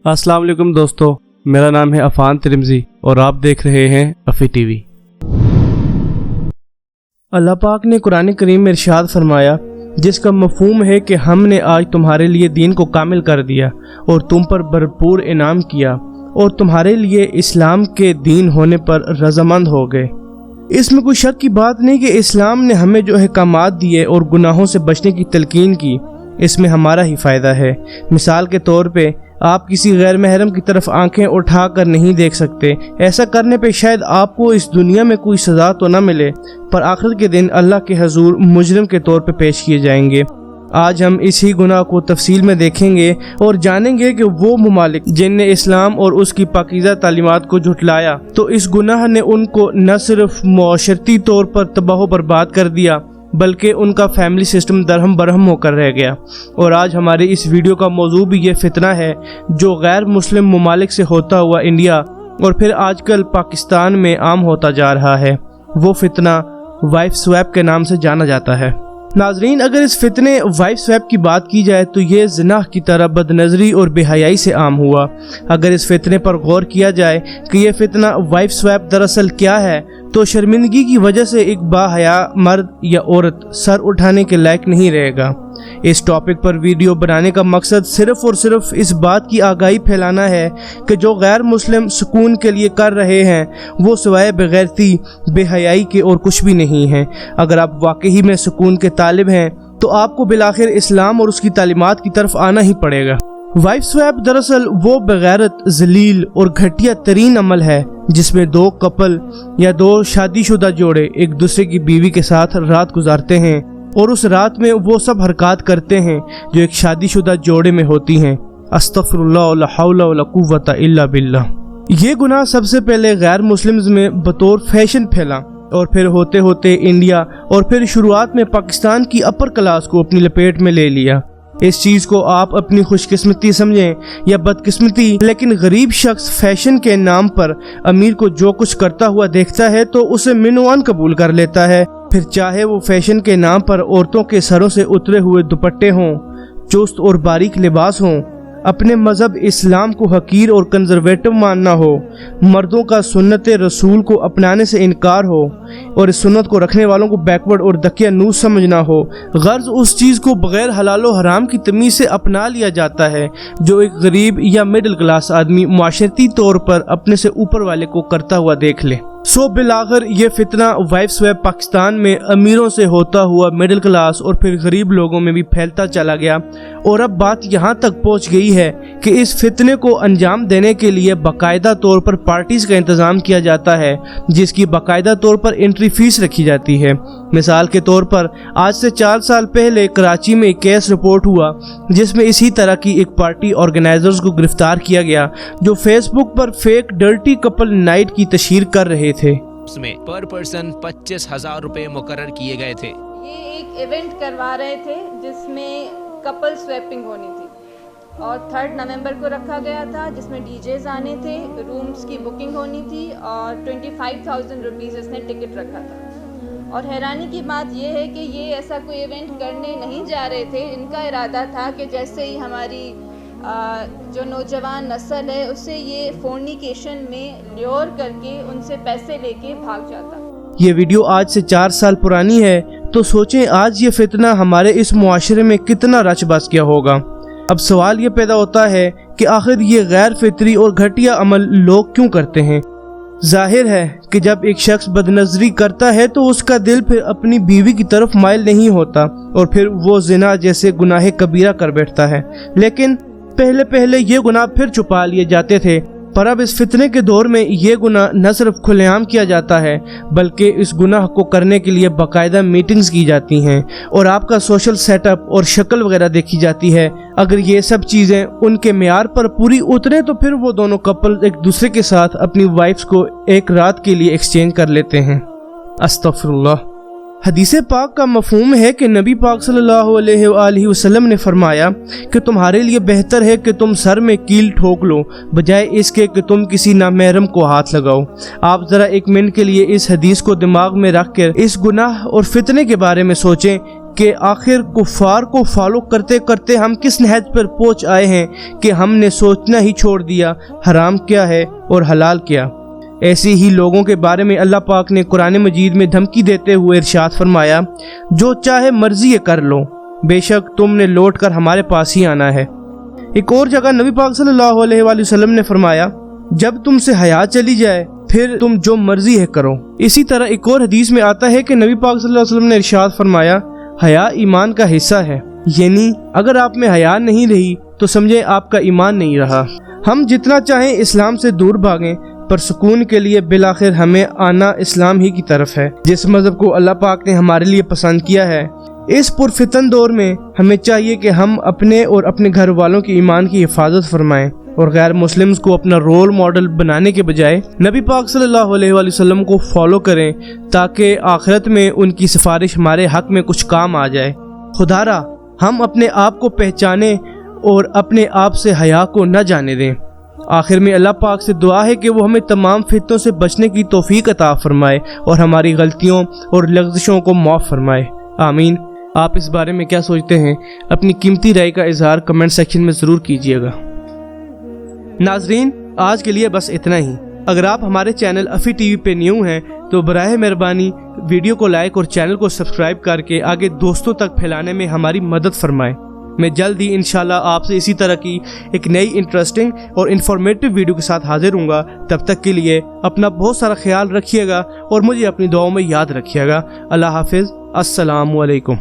अस्सलाम वालेकुम दोस्तों, मेरा नाम है अफान तिरमिजी और आप देख रहे हैं अफी टीवी। अल्लाह पाक ने कुरान करीम में इरशाद फरमाया, जिसका मफहूम है कि हमने आज तुम्हारे लिए दीन को कामिल कर दिया और तुम पर भरपूर इनाम किया और तुम्हारे लिए इस्लाम के दीन होने पर रजामंद हो गए। इसमें कोई शक की बात नहीं कि इस्लाम ने हमें जो अहकामात दिए और गुनाहों से बचने की तलकीन की, इसमें हमारा ही फ़ायदा है। मिसाल के तौर पे आप किसी गैर महरम की तरफ आंखें उठा कर नहीं देख सकते। ऐसा करने पे शायद आपको इस दुनिया में कोई सज़ा तो न मिले, पर आखिरत के दिन अल्लाह के हजूर मुजरिम के तौर पे पेश किए जाएंगे। आज हम इसी गुनाह को तफसील में देखेंगे और जानेंगे कि वो मुमालिक जिनने इस्लाम और उसकी पाकीज़ा तालीमात को झुटलाया, तो इस गुनाह ने उनको न सिर्फ मुआशरती तौर पर तबाह बर्बाद कर दिया, बल्कि उनका फैमिली सिस्टम दरहम बरहम होकर रह गया। और आज हमारे इस वीडियो का मौजू भी ये फितना है जो गैर मुस्लिम मुमालिक से होता हुआ इंडिया और फिर आजकल पाकिस्तान में आम होता जा रहा है। वो फितना वाइफ स्वैप के नाम से जाना जाता है। नाजरीन, अगर इस फितने वाइफ स्वैप की बात की जाए तो ये जिनाह की तरह बदनजरी और बेहयाई से आम हुआ। अगर इस फितने पर गौर किया जाए कि यह फितना वाइफ स्वैप दरअसल क्या है, तो शर्मिंदगी की वजह से एक बाहया मर्द या औरत सर उठाने के लायक नहीं रहेगा। इस टॉपिक पर वीडियो बनाने का मकसद सिर्फ और सिर्फ इस बात की आगाही फैलाना है कि जो गैर मुस्लिम सुकून के लिए कर रहे हैं वो सिवाय बेगैरती बेहयाई के और कुछ भी नहीं है। अगर आप वाकई में सुकून के तालिब हैं तो आपको बिलाखिर इस्लाम और उसकी तालीमात की तरफ आना ही पड़ेगा। वाइफ स्वैप दरअसल वो बेगैरत, जलील और घटिया तरीन अमल है जिसमें दो कपल या दो शादीशुदा जोड़े एक दूसरे की बीवी के साथ रात गुजारते हैं और उस रात में वो सब हरकत करते हैं जो एक शादीशुदा जोड़े में होती हैं। अस्तगफिरुल्लाह ला हौला वला कुव्वता इल्ला बिल्लाह। ये गुनाह सबसे पहले गैर मुस्लिम्स में बतौर फैशन फैला और फिर होते होते इंडिया और फिर शुरुआत में पाकिस्तान की अपर क्लास को अपनी लपेट में ले लिया। इस चीज़ को आप अपनी खुशकिस्मती समझें या बदकिस्मती, लेकिन गरीब शख्स फैशन के नाम पर अमीर को जो कुछ करता हुआ देखता है तो उसे मिनवान कबूल कर लेता है। फिर चाहे वो फैशन के नाम पर औरतों के सरों से उतरे हुए दुपट्टे हों, चुस्त और बारीक लिबास हों, अपने मज़हब इस्लाम को हकीर और कंजर्वेटिव मानना हो, मर्दों का सुन्नत रसूल को अपनाने से इनकार हो और इस सुन्नत को रखने वालों को बैकवर्ड और दकियानूस समझना हो। गर्ज उस चीज़ को बग़ैर हलाल व हराम की तमीज़ से अपना लिया जाता है जो एक गरीब या मिडिल क्लास आदमी माशरती तौर पर अपने से ऊपर वाले को करता हुआ देख ले। बिलाखिर ये फितना वाइफ स्वैप पाकिस्तान में अमीरों से होता हुआ मिडिल क्लास और फिर गरीब लोगों में भी फैलता चला गया और अब बात यहाँ तक पहुँच गई है कि इस फितने को अंजाम देने के लिए बाकायदा तौर पर पार्टीज का इंतज़ाम किया जाता है जिसकी बाकायदा तौर पर एंट्री फीस रखी जाती है। मिसाल के तौर पर आज से 4 साल पहले कराची में एक केस रिपोर्ट हुआ जिसमें इसी तरह की एक पार्टी ऑर्गेनाइजर्स को गिरफ्तार किया गया जो फेसबुक पर फेक डर्टी कपल नाइट की तशहीर कर रहे थे। उसमें पर पर्सन 25,000 रुपए मुकर्रर किए गए थे। ये एक इवेंट करवा रहे थे जिसमें कपल स्वैपिंग होनी थी और 3 नवंबर को रखा गया था, जिसमें डीजेज आने थे, रूम्स की बुकिंग होनी थी और 25,000 रुपीज़ इसने टिकट रखा था। और हैरानी की बात यह है कि ये ऐसा कोई इवेंट करने नहीं जा रहे थे। इनका इरादा था कि जैसे ही हमारी जो नौजवान नस्ल है उसे ये फोर्निकेशन में ल्योर करके उनसे पैसे लेके भाग जाता। ये वीडियो आज से 4 साल पुरानी है, तो सोचें आज ये फितना हमारे इस मुआशरे में कितना रच बस गया होगा। अब सवाल ये पैदा होता है कि आखिर ये गैर फितरी और घटिया अमल लोग क्यों करते हैं। जाहिर है कि जब एक शख्स बदनजरी करता है तो उसका दिल फिर अपनी बीवी की तरफ माइल नहीं होता और फिर वो जिना जैसे गुनाह कबीरा कर बैठता है। लेकिन पहले ये गुनाह फिर छुपा लिए जाते थे, पर अब इस फितने के दौर में ये गुनाह न सिर्फ खुलेआम किया जाता है बल्कि इस गुनाह को करने के लिए बाकायदा मीटिंग्स की जाती हैं और आपका सोशल सेटअप और शक्ल वगैरह देखी जाती है। अगर ये सब चीज़ें उनके मेयार पर पूरी उतरे तो फिर वो दोनों कपल एक दूसरे के साथ अपनी वाइफ्स को एक रात के लिए एक्सचेंज कर लेते हैं। अस्तगफिरुल्लाह। हदीस पाक का मफहूम है कि नबी पाक सल्लल्लाहु अलैहि वसल्लम ने फरमाया कि तुम्हारे लिए बेहतर है कि तुम सर में कील ठोक लो बजाय इसके कि तुम किसी नामहरम को हाथ लगाओ। आप ज़रा एक मिनट के लिए इस हदीस को दिमाग में रख कर इस गुनाह और फितने के बारे में सोचें کہ آخر کفار کو فالو کرتے کرتے ہم کس نہج پر پہنچ آئے ہیں کہ ہم نے سوچنا ہی چھوڑ دیا حرام کیا ہے اور حلال کیا۔ ایسے ہی لوگوں کے بارے میں اللہ پاک نے قرآن مجید میں دھمکی دیتے ہوئے ارشاد فرمایا، جو چاہے مرضی کر لو، بے شک تم نے لوٹ کر ہمارے پاس ہی آنا ہے۔ ایک اور جگہ نبی پاک صلی اللہ علیہ وآلہ وسلم نے فرمایا، جب تم سے حیا چلی جائے پھر تم جو مرضی ہے کرو۔ اسی طرح ایک اور حدیث میں آتا ہے کہ نبی پاک صلی اللہ علیہ وسلم نے ارشاد فرمایا، حیا ایمان کا حصہ ہے، یعنی اگر آپ میں حیا نہیں رہی تو سمجھیں آپ کا ایمان نہیں رہا۔ ہم جتنا چاہیں اسلام سے دور بھاگیں، پر سکون کے لیے بالآخر ہمیں آنا اسلام ہی کی طرف ہے، جس مذہب کو اللہ پاک نے ہمارے لیے پسند کیا ہے۔ اس پرفتن دور میں ہمیں چاہیے کہ ہم اپنے اور اپنے گھر والوں کے ایمان کی حفاظت فرمائیں اور غیر مسلمز کو اپنا رول ماڈل بنانے کے بجائے نبی پاک صلی اللہ علیہ وآلہ وسلم کو فالو کریں، تاکہ آخرت میں ان کی سفارش ہمارے حق میں کچھ کام آ جائے۔ خدارا ہم اپنے آپ کو پہچانیں اور اپنے آپ سے حیا کو نہ جانے دیں۔ آخر میں اللہ پاک سے دعا ہے کہ وہ ہمیں تمام فتنوں سے بچنے کی توفیق عطا فرمائے اور ہماری غلطیوں اور لغزشوں کو معاف فرمائے، آمین۔ آپ اس بارے میں کیا سوچتے ہیں؟ اپنی قیمتی رائے کا اظہار کمنٹ سیکشن میں ضرور کیجیے گا۔ ناظرین، آج کے لیے بس اتنا ہی۔ اگر آپ ہمارے چینل افی ٹی وی پہ نیو ہیں تو براہ مہربانی ویڈیو کو لائک اور چینل کو سبسکرائب کر کے آگے دوستوں تک پھیلانے میں ہماری مدد فرمائیں۔ میں جلد ہی انشاءاللہ آپ سے اسی طرح کی ایک نئی انٹرسٹنگ اور انفارمیٹیو ویڈیو کے ساتھ حاضر ہوں گا۔ تب تک کے لیے اپنا بہت سارا خیال رکھیے گا اور مجھے اپنی دعاؤں میں یاد رکھیے گا۔ اللہ حافظ، السلام علیکم۔